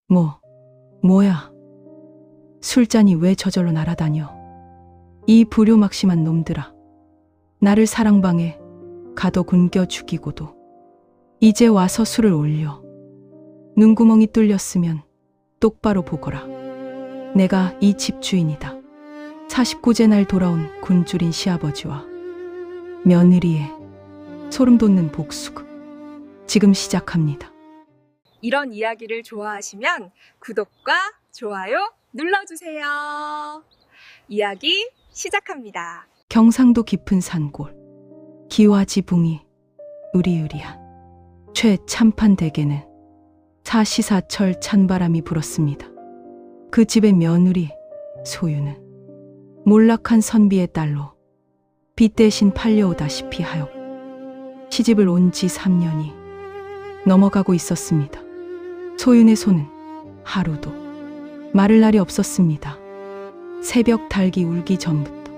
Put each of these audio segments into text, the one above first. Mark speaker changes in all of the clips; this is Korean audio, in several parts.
Speaker 1: 뭐야? 술잔이 왜 저절로 날아다녀? 이 불효막심한 놈들아. 나를 사랑방에 가둬 굶겨 죽이고도 이제 와서 술을 올려. 눈구멍이 뚫렸으면 똑바로 보거라. 내가 이 집주인이다. 49제 날 돌아온 굶주린 시아버지와 며느리의 소름 돋는 복수극 지금 시작합니다.
Speaker 2: 이런 이야기를 좋아하시면 구독과 좋아요 눌러주세요. 이야기 시작합니다.
Speaker 1: 경상도 깊은 산골 기와지붕이 으리으리한 최참판 댁에는 사시사철 찬바람이 불었습니다. 그 집의 며느리 소유는 몰락한 선비의 딸로 빚 대신 팔려오다시피 하였고 시집을 온 지 3년이 넘어가고 있었습니다. 소윤의 손은 하루도 마를 날이 없었습니다. 새벽 닭이 울기 전부터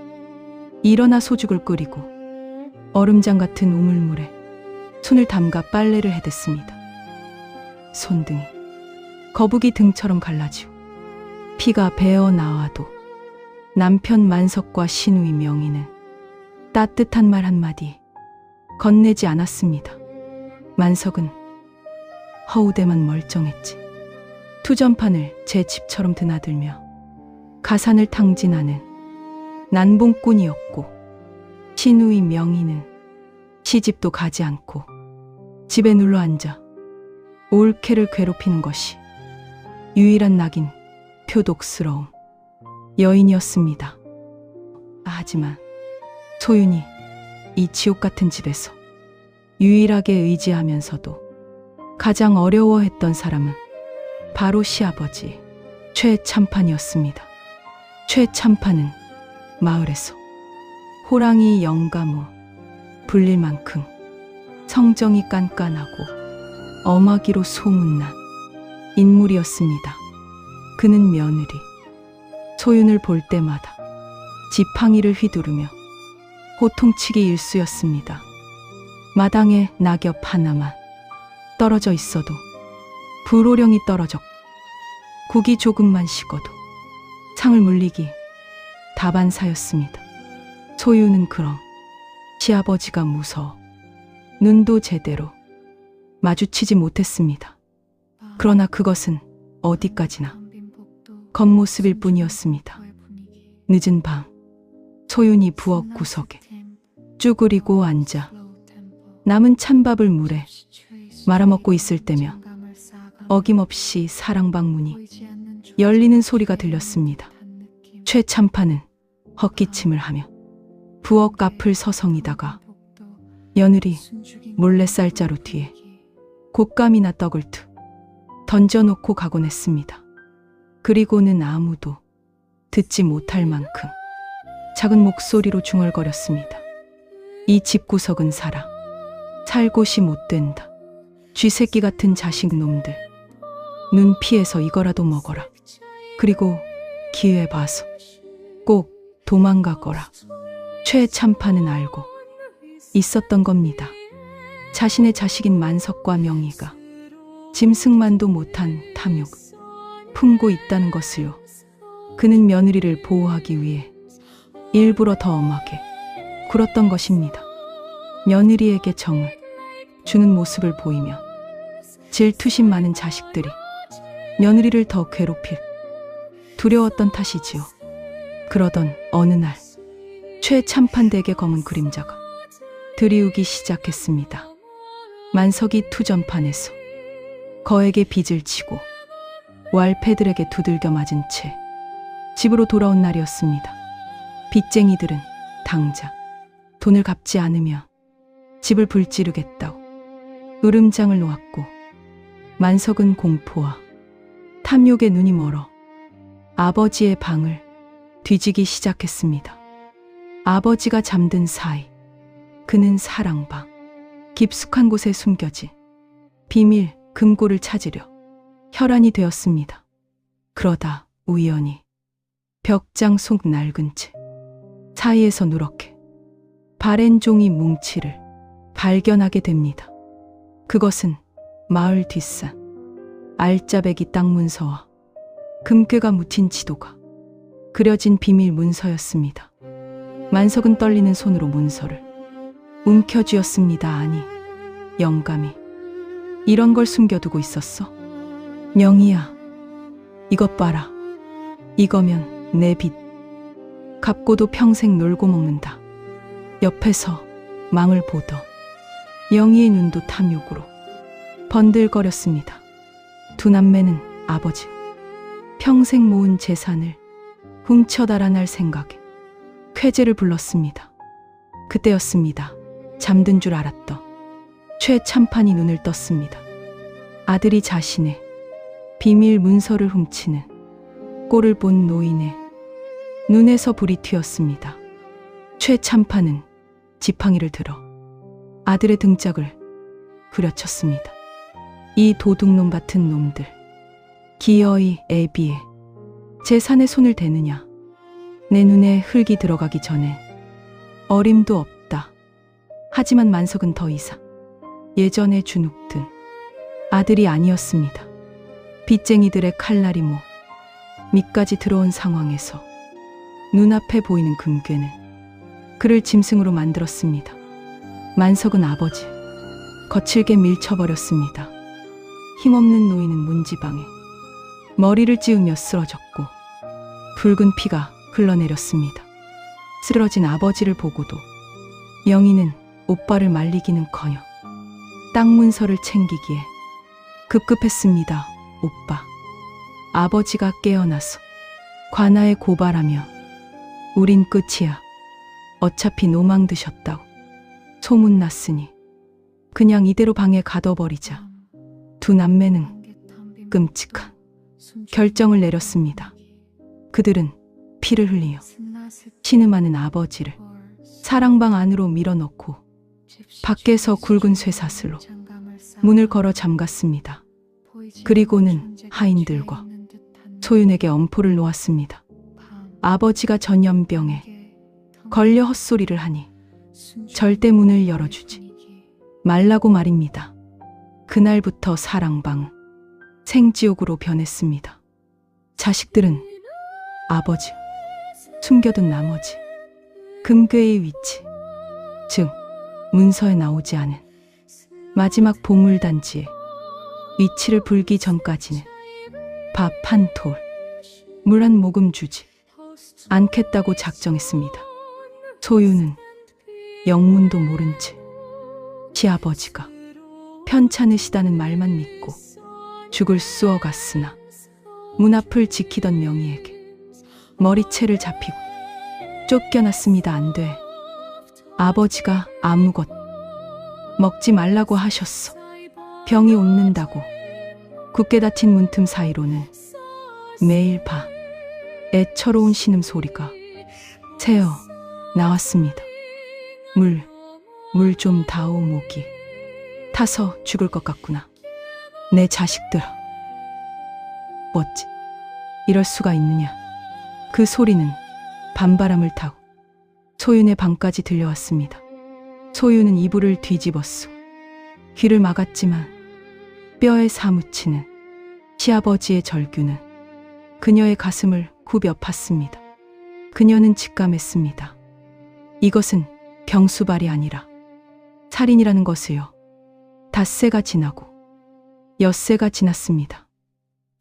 Speaker 1: 일어나 소죽을 끓이고 얼음장 같은 우물물에 손을 담가 빨래를 해댔습니다. 손등이 거북이 등처럼 갈라지고 피가 배어 나와도 남편 만석과 시누이 명희는 따뜻한 말 한마디 건네지 않았습니다. 만석은 허우대만 멀쩡했지. 투전판을 제 집처럼 드나들며 가산을 탕진하는 난봉꾼이었고, 시누이 명희는 시집도 가지 않고 집에 눌러앉아 올케를 괴롭히는 것이 유일한 낙인 표독스러운 여인이었습니다. 하지만 소윤이 이 지옥 같은 집에서 유일하게 의지하면서도 가장 어려워했던 사람은 바로 시아버지 최참판이었습니다. 최참판은 마을에서 호랑이 영가무 불릴 만큼 성정이 깐깐하고 엄하기로 소문난 인물이었습니다. 그는 며느리 소윤을 볼 때마다 지팡이를 휘두르며 호통치기 일쑤였습니다. 마당에 낙엽 하나만 떨어져 있어도 불호령이 떨어졌고 국이 조금만 식어도 상을 물리기 다반사였습니다. 소윤은 그럼 시아버지가 무서워 눈도 제대로 마주치지 못했습니다. 그러나 그것은 어디까지나 겉모습일 뿐이었습니다. 늦은 밤 소윤이 부엌 구석에 쭈그리고 앉아 남은 찬밥을 물에 말아먹고 있을 때면 어김없이 사랑방 문이 열리는 소리가 들렸습니다. 최참판은 헛기침을 하며 부엌 앞을 서성이다가 며느리 몰래 쌀자루 뒤에 곶감이나 떡을 툭 던져놓고 가곤 했습니다. 그리고는 아무도 듣지 못할 만큼 작은 목소리로 중얼거렸습니다. 이 집구석은 살 곳이 못 된다. 쥐새끼 같은 자식 놈들. 눈 피해서 이거라도 먹어라. 그리고 기회 봐서 꼭 도망가거라. 최참판은 알고 있었던 겁니다. 자신의 자식인 만석과 명희가 짐승만도 못한 탐욕 품고 있다는 것을요. 그는 며느리를 보호하기 위해 일부러 더 엄하게 굴었던 것입니다. 며느리에게 정을 주는 모습을 보이며 질투심 많은 자식들이 며느리를 더 괴롭힐 두려웠던 탓이지요. 그러던 어느 날 최참판 댁의 검은 그림자가 드리우기 시작했습니다. 만석이 투전판에서 거에게 빚을 지고 왈패들에게 두들겨 맞은 채 집으로 돌아온 날이었습니다. 빚쟁이들은 당장 돈을 갚지 않으면 집을 불지르겠다고 으름장을 놓았고, 만석은 공포와 탐욕에 눈이 멀어 아버지의 방을 뒤지기 시작했습니다. 아버지가 잠든 사이 그는 사랑방 깊숙한 곳에 숨겨진 비밀 금고를 찾으려 혈안이 되었습니다. 그러다 우연히 벽장 속 낡은 책 사이에서 누렇게 바랜 종이 뭉치를 발견하게 됩니다. 그것은 마을 뒷산 알짜배기 땅 문서와 금괴가 묻힌 지도가 그려진 비밀 문서였습니다. 만석은 떨리는 손으로 문서를 움켜쥐었습니다. 아니, 영감이 이런 걸 숨겨두고 있었어? 명희야, 이것 봐라. 이거면 내 빚. 갚고도 평생 놀고 먹는다. 옆에서 망을 보더 영희의 눈도 탐욕으로 번들거렸습니다. 두 남매는 아버지 평생 모은 재산을 훔쳐 달아날 생각에 쾌재를 불렀습니다. 그때였습니다. 잠든 줄 알았던 최참판이 눈을 떴습니다. 아들이 자신의 비밀 문서를 훔치는 꼴을 본 노인의 눈에서 불이 튀었습니다. 최참판은 지팡이를 들어 아들의 등짝을 후려쳤습니다. 이 도둑놈 같은 놈들, 기어이 애비에 재산에 손을 대느냐. 내 눈에 흙이 들어가기 전에 어림도 없다. 하지만 만석은 더 이상 예전에 주눅든 아들이 아니었습니다. 빚쟁이들의 칼날이 밑까지 들어온 상황에서 눈앞에 보이는 금괴는 그를 짐승으로 만들었습니다. 만석은 아버지 거칠게 밀쳐버렸습니다. 힘없는 노인은 문지방에 머리를 찌우며 쓰러졌고 붉은 피가 흘러내렸습니다. 쓰러진 아버지를 보고도 영희는 오빠를 말리기는커녕 땅 문서를 챙기기에 급급했습니다. 오빠. 아버지가 깨어나서 관아에 고발하며 우린 끝이야. 어차피 노망 드셨다고 소문났으니 그냥 이대로 방에 가둬버리자. 두 남매는 끔찍한 결정을 내렸습니다. 그들은 피를 흘리며 신음하는 아버지를 사랑방 안으로 밀어넣고 밖에서 굵은 쇠사슬로 문을 걸어 잠갔습니다. 그리고는 하인들과 소윤에게 엄포를 놓았습니다. 아버지가 전염병에 걸려 헛소리를 하니 절대 문을 열어주지 말라고 말입니다. 그날부터 사랑방은 생지옥으로 변했습니다. 자식들은 아버지 숨겨둔 나머지 금괴의 위치, 즉 문서에 나오지 않은 마지막 보물단지의 위치를 불기 전까지는 밥 한 톨, 물 한 모금 주지 않겠다고 작정했습니다. 소유는 영문도 모른 채 시아버지가 편찮으시다는 말만 믿고 죽을 쑤어갔으나 문 앞을 지키던 명희에게 머리채를 잡히고 쫓겨났습니다. 안 돼. 아버지가 아무것 먹지 말라고 하셨어. 병이 옮는다고. 굳게 닫힌 문틈 사이로는 매일 밤 애처로운 신음소리가 새어 나왔습니다. 물 좀 다오. 목이 타서 죽을 것 같구나. 내 자식들아. 어찌 이럴 수가 있느냐. 그 소리는 밤바람을 타고 소윤의 방까지 들려왔습니다. 소윤은 이불을 뒤집었소. 귀를 막았지만 뼈에 사무치는 시아버지의 절규는 그녀의 가슴을 굽여 팠습니다. 그녀는 직감했습니다. 이것은 병수발이 아니라 살인이라는 것을요. 닷새가 지나고 엿새가 지났습니다.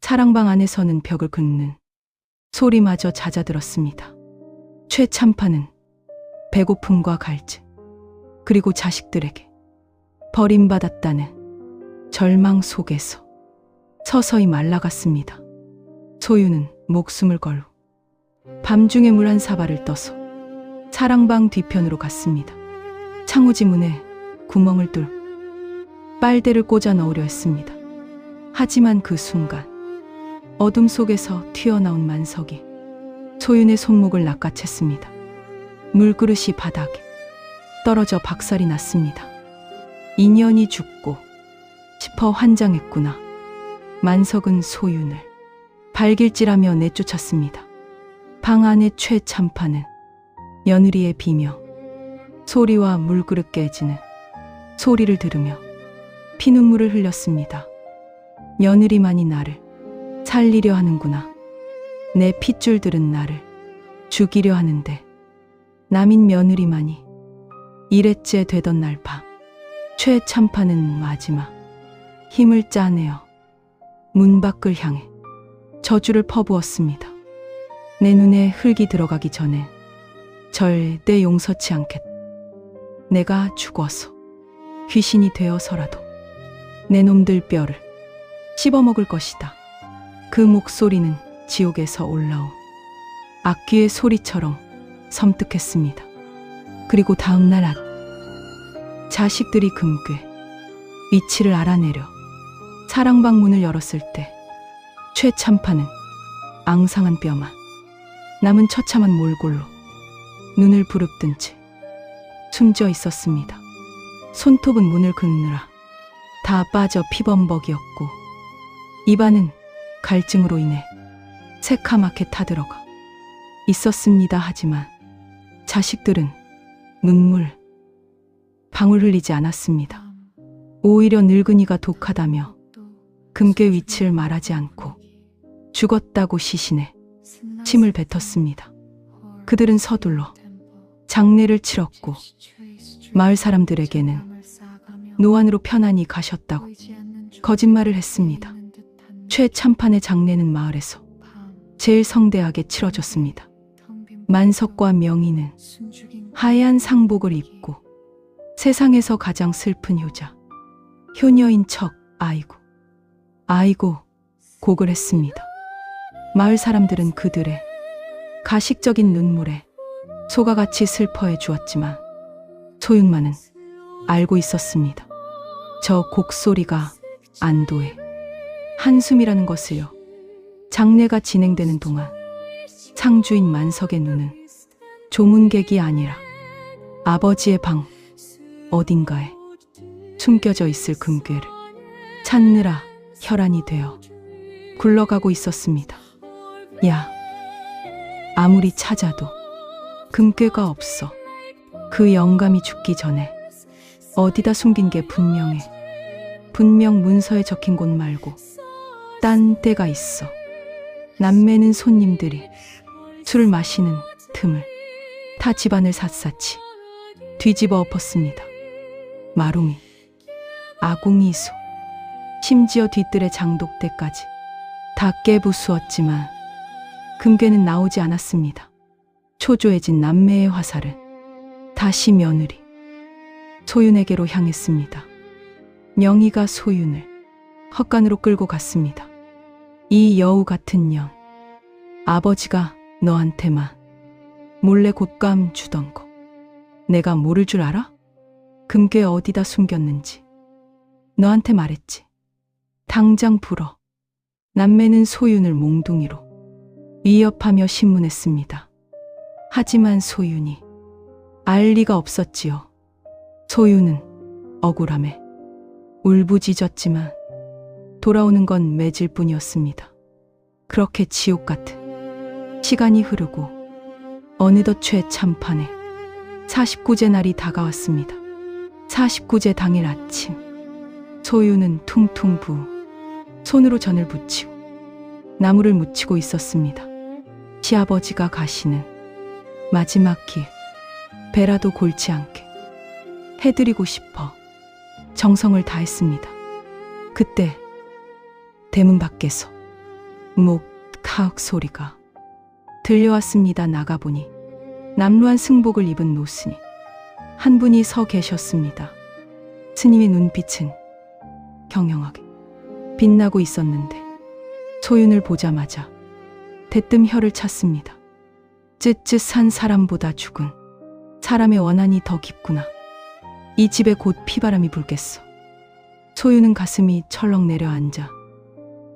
Speaker 1: 사랑방 안에서는 벽을 긁는 소리마저 잦아들었습니다. 최참판은 배고픔과 갈증, 그리고 자식들에게 버림받았다는 절망 속에서 서서히 말라갔습니다. 소유는 목숨을 걸고 밤중에 물 한 사발을 떠서 사랑방 뒤편으로 갔습니다. 창호지 문에 구멍을 뚫고 빨대를 꽂아 넣으려 했습니다. 하지만 그 순간 어둠 속에서 튀어나온 만석이 소윤의 손목을 낚아챘습니다. 물그릇이 바닥에 떨어져 박살이 났습니다. 인연이 죽고 싶어 환장했구나. 만석은 소윤을 발길질하며 내쫓았습니다. 방 안의 최참판은 며느리의 비명 소리와 물그릇 깨지는 소리를 들으며 피눈물을 흘렸습니다. 며느리만이 나를 살리려 하는구나. 내 핏줄들은 나를 죽이려 하는데 남인 며느리만이 일회째 되던 날 밤 최참파는 마지막 힘을 짜내어 문 밖을 향해 저주를 퍼부었습니다. 내 눈에 흙이 들어가기 전에 절대 용서치 않겠다. 내가 죽어서 귀신이 되어서라도 내 놈들 뼈를 씹어먹을 것이다. 그 목소리는 지옥에서 올라온 악귀의 소리처럼 섬뜩했습니다. 그리고 다음날 자식들이 금괴 위치를 알아내려 사랑방 문을 열었을 때 최참파는 앙상한 뼈만 남은 처참한 몰골로 눈을 부릅뜬 채 숨져 있었습니다. 손톱은 문을 긋느라 다 빠져 피범벅이었고 입안은 갈증으로 인해 새카맣게 타들어가 있었습니다. 하지만 자식들은 눈물 방울 흘리지 않았습니다. 오히려 늙은이가 독하다며 금괴 위치를 말하지 않고 죽었다고 시신에 침을 뱉었습니다. 그들은 서둘러 장례를 치렀고 마을 사람들에게는 노안으로 편안히 가셨다고 거짓말을 했습니다. 최참판의 장례는 마을에서 제일 성대하게 치러졌습니다. 만석과 명희는 하얀 상복을 입고 세상에서 가장 슬픈 효녀인 척 아이고 곡을 했습니다. 마을 사람들은 그들의 가식적인 눈물에 소가같이 슬퍼해 주었지만 소윤만은 알고 있었습니다. 저 곡소리가 안도의 한숨이라는 것을요. 장례가 진행되는 동안 상주인 만석의 눈은 조문객이 아니라 아버지의 방 어딘가에 숨겨져 있을 금괴를 찾느라 혈안이 되어 굴러가고 있었습니다. 야, 아무리 찾아도 금괴가 없어. 그 영감이 죽기 전에 어디다 숨긴 게 분명 문서에 적힌 곳 말고 딴 데가 있어. 남매는 손님들이 술을 마시는 틈을 타 집안을 샅샅이 뒤집어 엎었습니다. 마롱이, 아궁이소, 심지어 뒤뜰의 장독대까지 다 깨부수었지만 금괴는 나오지 않았습니다. 초조해진 남매의 화살은 다시 며느리 소윤에게로 향했습니다. 명희가 소윤을 헛간으로 끌고 갔습니다. 이 여우 같은 년, 아버지가 너한테만 몰래 곶감 주던 거 내가 모를 줄 알아? 금괴 어디다 숨겼는지 너한테 말했지. 당장 불어. 남매는 소윤을 몽둥이로 위협하며 신문했습니다. 하지만 소윤이 알 리가 없었지요. 소윤은 억울함에 울부짖었지만 돌아오는 건 매질 뿐이었습니다. 그렇게 지옥 같은 시간이 흐르고 어느덧 최참판에 49제 날이 다가왔습니다. 49제 당일 아침 소윤은 퉁퉁 부은 손으로 전을 붙이고 나무를 묻히고 있었습니다. 시아버지가 가시는 마지막 길 배라도 골치 않게 해드리고 싶어 정성을 다했습니다. 그때 대문 밖에서 목탁 소리가 들려왔습니다. 나가보니 남루한 승복을 입은 노스님 한 분이 서 계셨습니다. 스님의 눈빛은 경영하게 빛나고 있었는데 소윤을 보자마자 대뜸 혀를 찼습니다. 쯧쯧한 사람보다 죽은 사람의 원한이 더 깊구나. 이 집에 곧 피바람이 불겠어. 소윤은 가슴이 철렁 내려앉아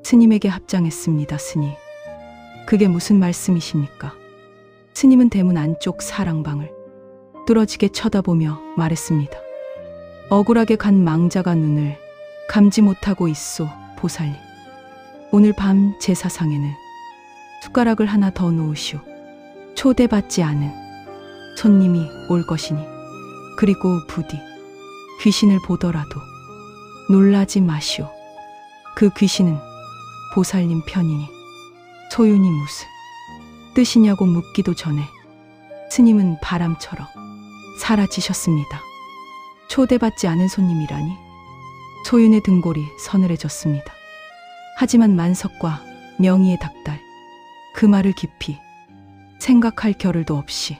Speaker 1: 스님에게 합장했습니다. 스님, 그게 무슨 말씀이십니까? 스님은 대문 안쪽 사랑방을 뚫어지게 쳐다보며 말했습니다. 억울하게 간 망자가 눈을 감지 못하고 있소. 보살님, 오늘 밤 제사상에는 숟가락을 하나 더 놓으시오. 초대받지 않은 손님이 올 것이니, 그리고 부디 귀신을 보더라도 놀라지 마시오. 그 귀신은 보살님 편이니 소윤이 무슨 뜻이냐고 묻기도 전에 스님은 바람처럼 사라지셨습니다. 초대받지 않은 손님이라니 소윤의 등골이 서늘해졌습니다. 하지만 만석과 명희의 닭달 그 말을 깊이 생각할 겨를도 없이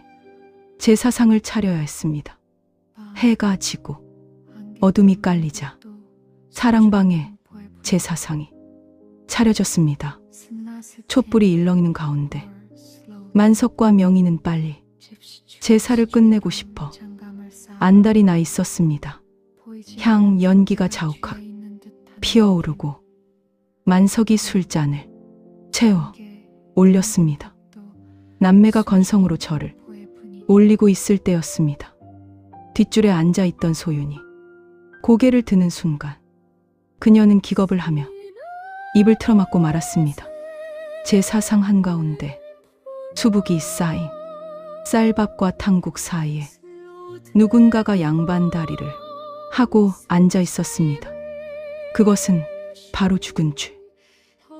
Speaker 1: 제사상을 차려야 했습니다. 해가 지고 어둠이 깔리자 사랑방에 제사상이 차려졌습니다. 촛불이 일렁이는 가운데 만석과 명희는 빨리 제사를 끝내고 싶어 안달이 나 있었습니다. 향 연기가 자욱하게 피어오르고 만석이 술잔을 채워 올렸습니다. 남매가 건성으로 절을 올리고 있을 때였습니다. 뒷줄에 앉아있던 소윤이 고개를 드는 순간 그녀는 기겁을 하며 입을 틀어막고 말았습니다. 제사상 한가운데 수북이 쌓인 쌀밥과 탕국 사이에 누군가가 양반 다리를 하고 앉아 있었습니다. 그것은 바로 죽은 쥐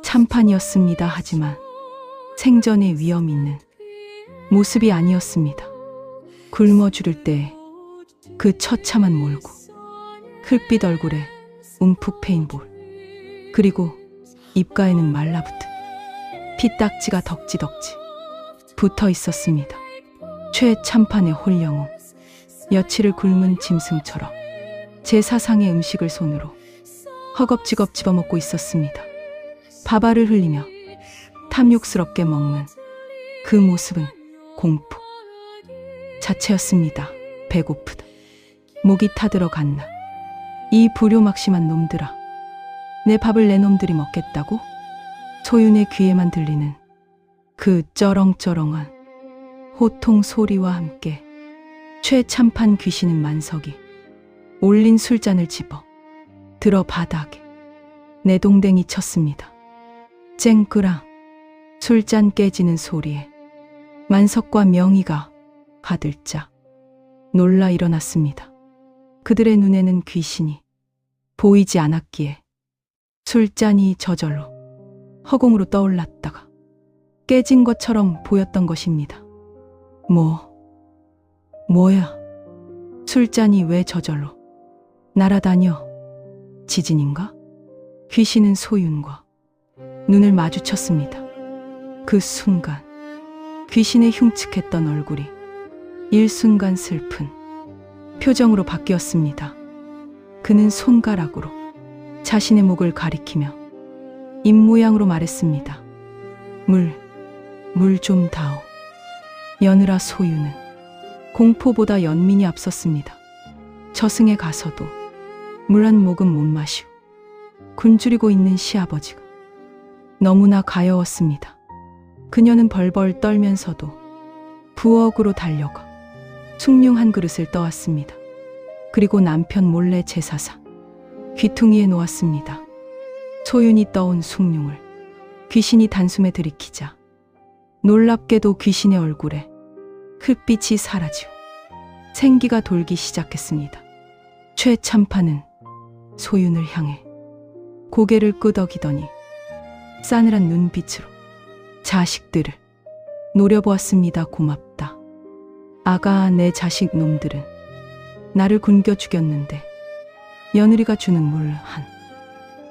Speaker 1: 참판이었습니다. 하지만 생전에 위험 있는 모습이 아니었습니다. 굶어 죽을 때 그 처참한 몰고 흙빛 얼굴에 움푹 패인 볼 그리고 입가에는 말라붙은 피딱지가 덕지덕지 붙어 있었습니다. 최참판의 홀령음 여치를 굶은 짐승처럼 제사상의 음식을 손으로 허겁지겁 집어먹고 있었습니다. 밥알을 흘리며 탐욕스럽게 먹는 그 모습은 공포 자체였습니다. 배고프다. 목이 타들어 갔나. 이 불효막심한 놈들아. 내 밥을 내 놈들이 먹겠다고? 소윤의 귀에만 들리는 그 쩌렁쩌렁한 호통 소리와 함께 최참판 귀신은 만석이 올린 술잔을 집어 들어 바닥에 내동댕이 쳤습니다. 쨍그랑 술잔 깨지는 소리에 만석과 명희가 가들짝 놀라 일어났습니다. 그들의 눈에는 귀신이 보이지 않았기에 술잔이 저절로 허공으로 떠올랐다가 깨진 것처럼 보였던 것입니다. 뭐야? 술잔이 왜 저절로 날아다녀? 지진인가? 귀신은 소윤과 눈을 마주쳤습니다. 그 순간 귀신의 흉측했던 얼굴이 일순간 슬픈 표정으로 바뀌었습니다. 그는 손가락으로 자신의 목을 가리키며 입모양으로 말했습니다. 물 좀 다오. 여느라 소윤은 공포보다 연민이 앞섰습니다. 저승에 가서도 물 한 모금 못 마시고 굶주리고 있는 시아버지가 너무나 가여웠습니다. 그녀는 벌벌 떨면서도 부엌으로 달려가 숭늉 한 그릇을 떠왔습니다. 그리고 남편 몰래 제사상 귀퉁이에 놓았습니다. 소윤이 떠온 숭늉을 귀신이 단숨에 들이키자 놀랍게도 귀신의 얼굴에 흙빛이 사라지고 생기가 돌기 시작했습니다. 최참판은 소윤을 향해 고개를 끄덕이더니 싸늘한 눈빛으로 자식들을 노려보았습니다. 고맙다. 아가, 내 자식 놈들은 나를 굶겨 죽였는데 며느리가 주는 물 한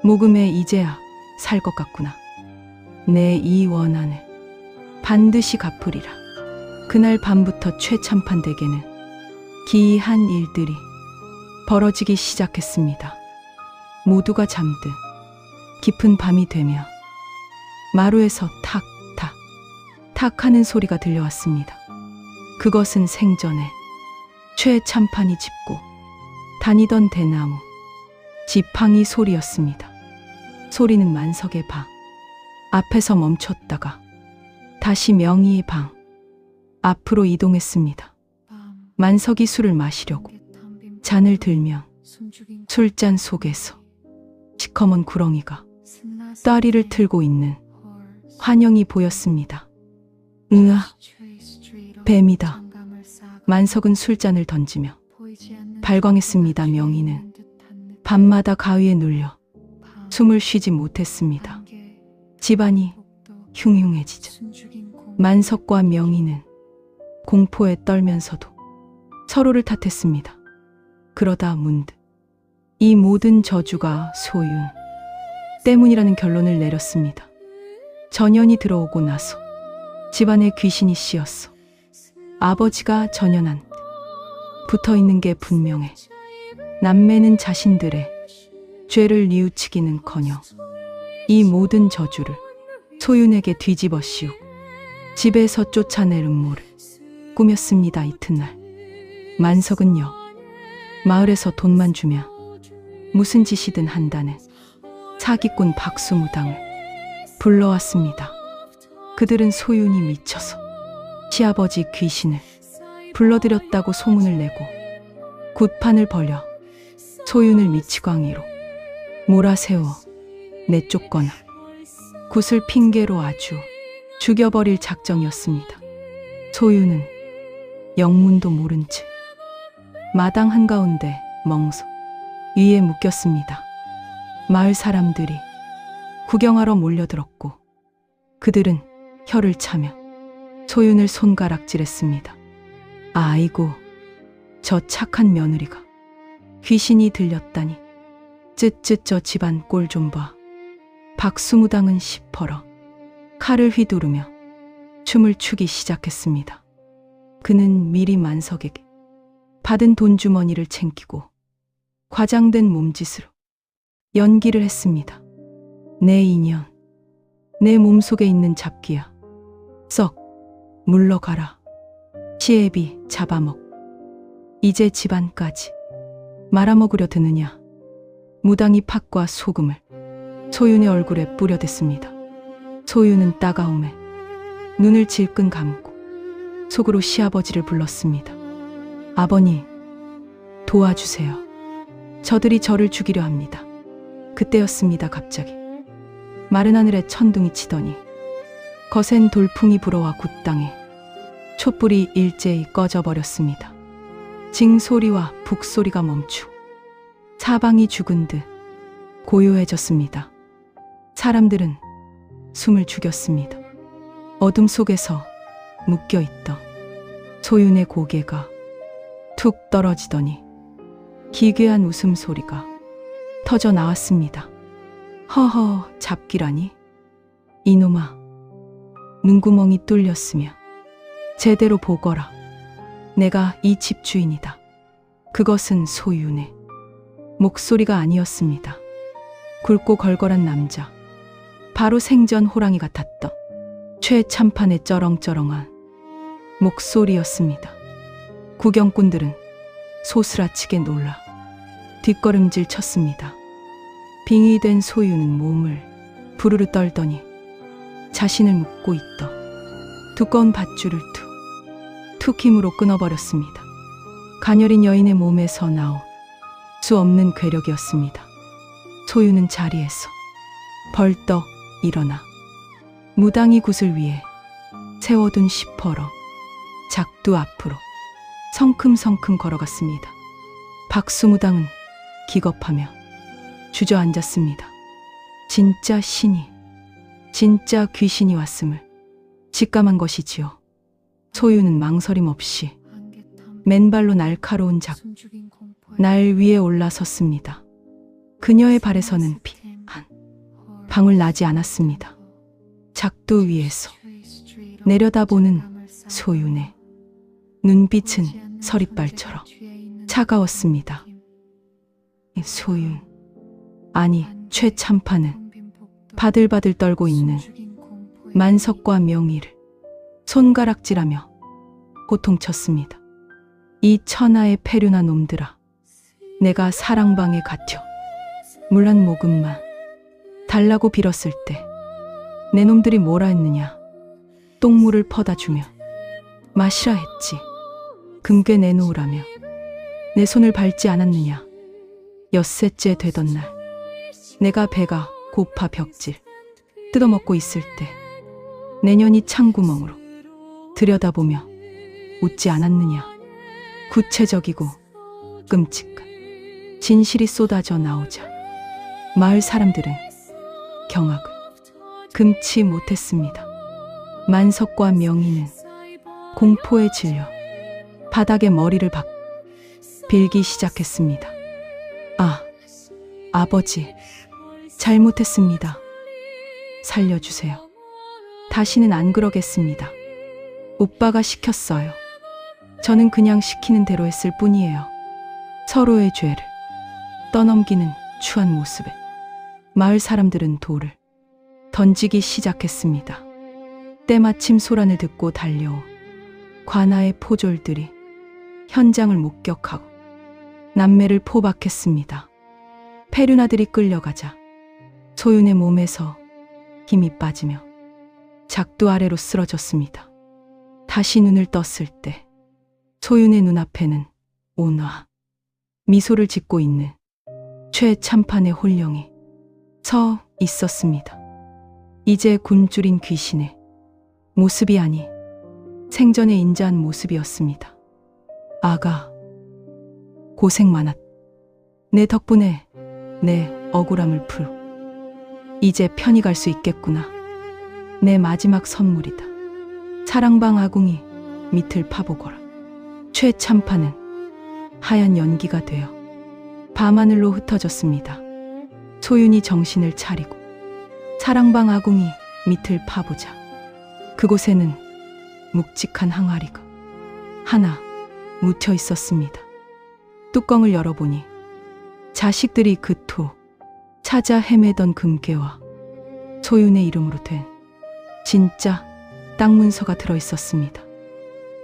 Speaker 1: 모금에 이제야 살 것 같구나. 내 이 원한을 반드시 갚으리라. 그날 밤부터 최참판 댁에는 기이한 일들이 벌어지기 시작했습니다. 모두가 잠든 깊은 밤이 되며 마루에서 탁 하는 소리가 들려왔습니다. 그것은 생전에 최참판이 짚고 다니던 대나무 지팡이 소리였습니다. 소리는 만석의 방 앞에서 멈췄다가 다시 명희의 방 앞으로 이동했습니다. 만석이 술을 마시려고 잔을 들면 술잔 속에서 시커먼 구렁이가 따리를 틀고 있는 환영이 보였습니다. 으아, 뱀이다. 만석은 술잔을 던지며 발광했습니다. 명희는 밤마다 가위에 눌려 숨을 쉬지 못했습니다. 집안이 흉흉해지자 만석과 명희는 공포에 떨면서도 서로를 탓했습니다. 그러다 문득 이 모든 저주가 소윤 때문이라는 결론을 내렸습니다. 전연이 들어오고 나서 집안에 귀신이 씌었어. 아버지가 전연한 붙어있는 게 분명해. 남매는 자신들의 죄를 뉘우치기는커녕 이 모든 저주를 소윤에게 뒤집어 씌우고 집에서 쫓아낼 음모를 꾸몄습니다. 이튿날 만석은요, 마을에서 돈만 주면 무슨 짓이든 한다는 사기꾼 박수무당을 불러왔습니다. 그들은 소윤이 미쳐서 시아버지 귀신을 불러들였다고 소문을 내고 굿판을 벌여 소윤을 미치광이로 몰아세워 내쫓거나 굿을 핑계로 아주 죽여버릴 작정이었습니다. 소윤은 영문도 모른 채 마당 한가운데 멍석 위에 묶였습니다. 마을 사람들이 구경하러 몰려들었고 그들은 혀를 차며 소윤을 손가락질했습니다. 아이고, 저 착한 며느리가 귀신이 들렸다니. 쯧쯧 저 집안 꼴 좀 봐. 박수무당은 시퍼러 칼을 휘두르며 춤을 추기 시작했습니다. 그는 미리 만석에게 받은 돈주머니를 챙기고 과장된 몸짓으로 연기를 했습니다. 내 인연, 내 몸속에 있는 잡기야. 썩 물러가라. 시애비 잡아먹. 이제 집안까지 말아먹으려 드느냐. 무당이 팥과 소금을 소윤의 얼굴에 뿌려댔습니다. 소윤은 따가움에 눈을 질끈 감고 속으로 시아버지를 불렀습니다. 아버님, 도와주세요. 저들이 저를 죽이려 합니다. 그때였습니다. 갑자기 마른 하늘에 천둥이 치더니 거센 돌풍이 불어와 굿땅에 촛불이 일제히 꺼져버렸습니다. 징소리와 북소리가 멈추고 사방이 죽은 듯 고요해졌습니다. 사람들은 숨을 죽였습니다. 어둠 속에서 묶여있던 소윤의 고개가 툭 떨어지더니 기괴한 웃음소리가 터져 나왔습니다. 허허, 잡기라니? 이놈아, 눈구멍이 뚫렸으며 제대로 보거라. 내가 이 집 주인이다. 그것은 소윤의 목소리가 아니었습니다. 굵고 걸걸한 남자, 바로 생전 호랑이 같았던 최참판의 쩌렁쩌렁한 목소리였습니다. 구경꾼들은 소스라치게 놀라 뒷걸음질 쳤습니다. 빙의된 소윤은 몸을 부르르 떨더니 자신을 묶고 있던 두꺼운 밧줄을 툭 힘으로 끊어버렸습니다. 가녀린 여인의 몸에서 나온 수 없는 괴력이었습니다. 소윤은 자리에서 벌떡 일어나 무당이 굿을 위해 세워둔 시퍼러 작두 앞으로 성큼성큼 걸어갔습니다. 박수무당은 기겁하며 주저앉았습니다. 진짜 신이, 진짜 귀신이 왔음을 직감한 것이지요. 소윤은 망설임 없이 맨발로 날카로운 날 위에 올라섰습니다. 그녀의 발에서는 피 한 방울 나지 않았습니다. 작두 위에서 내려다보는 소윤의 눈빛은 서리발처럼 차가웠습니다. 소윤, 아니 최참판은 바들바들 떨고 있는 만석과 명희를 손가락질하며 호통쳤습니다. 이 천하의 폐륜한 놈들아, 내가 사랑방에 갇혀 물 한 모금만 달라고 빌었을 때 내 놈들이 뭐라 했느냐. 똥물을 퍼다 주며 마시라 했지. 금괴 내놓으라며 내 손을 밟지 않았느냐. 엿새째 되던 날 내가 배가 고파 벽질 뜯어먹고 있을 때 내년이 창구멍으로 들여다보며 웃지 않았느냐. 구체적이고 끔찍한 진실이 쏟아져 나오자 마을 사람들은 경악을 금치 못했습니다. 만석과 명희는 공포에 질려 바닥에 머리를 박 빌기 시작했습니다. 아버지, 잘못했습니다. 살려주세요. 다시는 안 그러겠습니다. 오빠가 시켰어요. 저는 그냥 시키는 대로 했을 뿐이에요. 서로의 죄를 떠넘기는 추한 모습에 마을 사람들은 돌을 던지기 시작했습니다. 때마침 소란을 듣고 달려온 관아의 포졸들이 현장을 목격하고 남매를 포박했습니다. 페륜아들이 끌려가자 소윤의 몸에서 힘이 빠지며 작두 아래로 쓰러졌습니다. 다시 눈을 떴을 때 소윤의 눈앞에는 온화 미소를 짓고 있는 최참판의 홀령이 서 있었습니다. 이제 굶주린 귀신의 모습이 아니 생전에 인자한 모습이었습니다. 아가, 고생 많았. 내 덕분에 내 억울함을 풀. 이제 편히 갈 수 있겠구나. 내 마지막 선물이다. 사랑방 아궁이 밑을 파보거라. 최참판은 하얀 연기가 되어 밤하늘로 흩어졌습니다. 소윤이 정신을 차리고 사랑방 아궁이 밑을 파보자 그곳에는 묵직한 항아리가 하나 묻혀 있었습니다. 뚜껑을 열어보니 자식들이 그토 찾아 헤매던 금괴와 소윤의 이름으로 된 진짜 땅 문서가 들어있었습니다.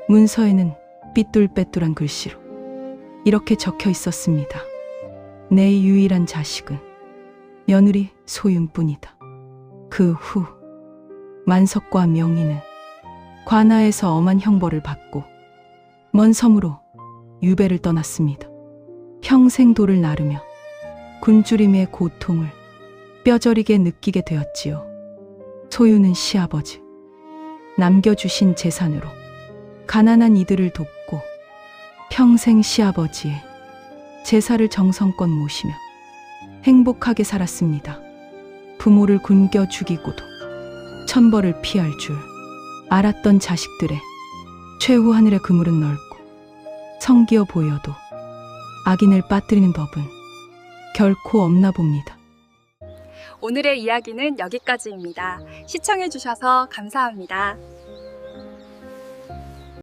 Speaker 1: 문서에는 삐뚤빼뚤한 글씨로 이렇게 적혀 있었습니다. 내 유일한 자식은 며느리 소윤뿐이다. 그 후 만석과 명희는 관아에서 엄한 형벌을 받고 먼 섬으로 유배를 떠났습니다. 평생 돌을 나르며 굶주림의 고통을 뼈저리게 느끼게 되었지요. 소윤은 시아버지 남겨주신 재산으로 가난한 이들을 돕고 평생 시아버지의 제사를 정성껏 모시며 행복하게 살았습니다. 부모를 굶겨 죽이고도 천벌을 피할 줄 알았던 자식들의 최후 하늘의 그물은 넓고 성기어 보여도 악인을 빠뜨리는 법은 결코 없나 봅니다.
Speaker 2: 오늘의 이야기는 여기까지입니다. 시청해주셔서 감사합니다.